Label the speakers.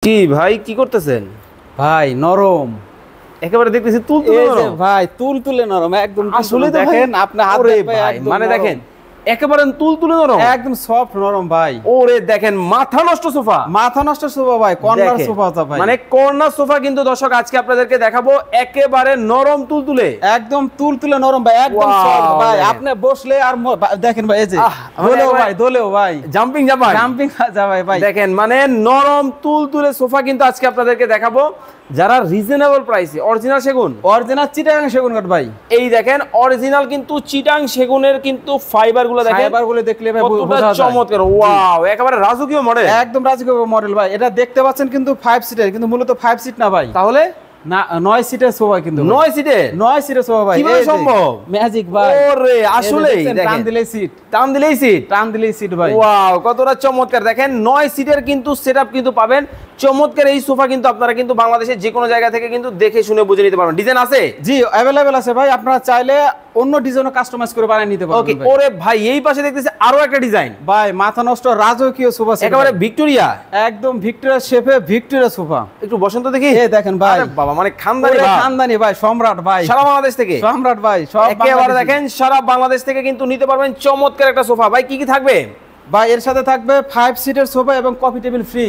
Speaker 1: কি ভাই কি করতেছেন?
Speaker 2: ভাই নরম
Speaker 1: একেবারে দেখতেছি তুলতুলে নরম।
Speaker 2: ভাই তুলতুলে নরম একদম।
Speaker 1: আসলে
Speaker 2: দেখেন আপনি হাত
Speaker 1: মানে দেখেন একেবারে তুলতুলে নরম,
Speaker 2: একদম সফট নরম ভাই।
Speaker 1: ওরে দেখেন মাথা নষ্ট সোফা,
Speaker 2: মাথা নষ্ট সোফা ভাই, কর্নার সোফা ভাই,
Speaker 1: মানে কর্নার সোফা। কিন্তু দর্শক আজকে আপনাদেরকে দেখাবো একেবারে নরম তুলতুলে,
Speaker 2: একদম তুলতুলে নরম ভাই, একদম সফট ভাই। আপনি বসলে আর দেখেন ভাই, এই যে দোলেও ভাই
Speaker 1: জাম্পিং
Speaker 2: যাবে ভাই।
Speaker 1: দেখেন মানে নরম তুলতুলে সোফা কিন্তু আজকে আপনাদেরকে দেখাবো, যারা রিজনেবল প্রাইসে। অরিজিনাল সেগুন,
Speaker 2: অরিজিনাল চিটাগাং সেগুন কাঠ ভাই।
Speaker 1: এই দেখেন অরিজিনাল কিন্তু চিটাং সেগুনের কিন্তু ফাইবার গুলো দেখেন,
Speaker 2: ফাইবার গুলো দেখলে ভাই
Speaker 1: কতটা চমৎকার। ওয়াও, একেবারে রাজকীয় মডেল,
Speaker 2: একদম রাজকীয় মডেল ভাই। এটা দেখতে পাচ্ছেন কিন্তু 5 সিটের, কিন্তু মূলত 5 সিট না ভাই,
Speaker 1: তাহলে
Speaker 2: না 9 সিটের সোফা। কিন্তু
Speaker 1: 9 সিটের
Speaker 2: সোফা ভাই,
Speaker 1: কিভাবে সম্ভব?
Speaker 2: ম্যাজিক ভাই।
Speaker 1: ওরে আসলেই দেখেন,
Speaker 2: টান দিলেই সিট ভাই।
Speaker 1: ওয়াও, কতটা চমৎকার। দেখেন 9 সিটের কিন্তু সেটআপ কিন্তু পাবেন। চমৎকার এই সোফা কিন্তু আপনারা কিন্তু বাংলাদেশের যে কোনো জায়গা থেকে কিন্তু দেখে শুনে বুঝে নিতে পারবেন। ডিজাইন আছে?
Speaker 2: জি अवेलेबल আছে ভাই, আপনারা চাইলে অন্য ডিজাইনও কাস্টমাইজ করে বানিয়ে নিতে পারবেন।
Speaker 1: ওকে, ওরে ভাই এই পাশে দেখতেছি আরো একটা ডিজাইন
Speaker 2: ভাই, মাথা নষ্ট রাজকীয় সোফা সেট,
Speaker 1: একেবারে ভিক্টোরিয়া,
Speaker 2: একদম ভিক্টোরিয়া শেপে ভিক্টোরিয়া সোফা।
Speaker 1: একটু বসন্ত দেখি।
Speaker 2: এই দেখেন ভাই,
Speaker 1: আরে বাবা, মানে খানদানি
Speaker 2: ভাই, সম্রাট ভাই,
Speaker 1: সারা বাংলাদেশ থেকে।
Speaker 2: সম্রাট ভাই সব
Speaker 1: একেবারে দেখেন সারা বাংলাদেশ থেকে কিন্তু নিতে পারবেন চমৎকার একটা সোফা। ভাই কি কি থাকবে?
Speaker 2: ভাই এর সাথে থাকবে 5 সিটের সোফা এবং কফি টেবিল ফ্রি।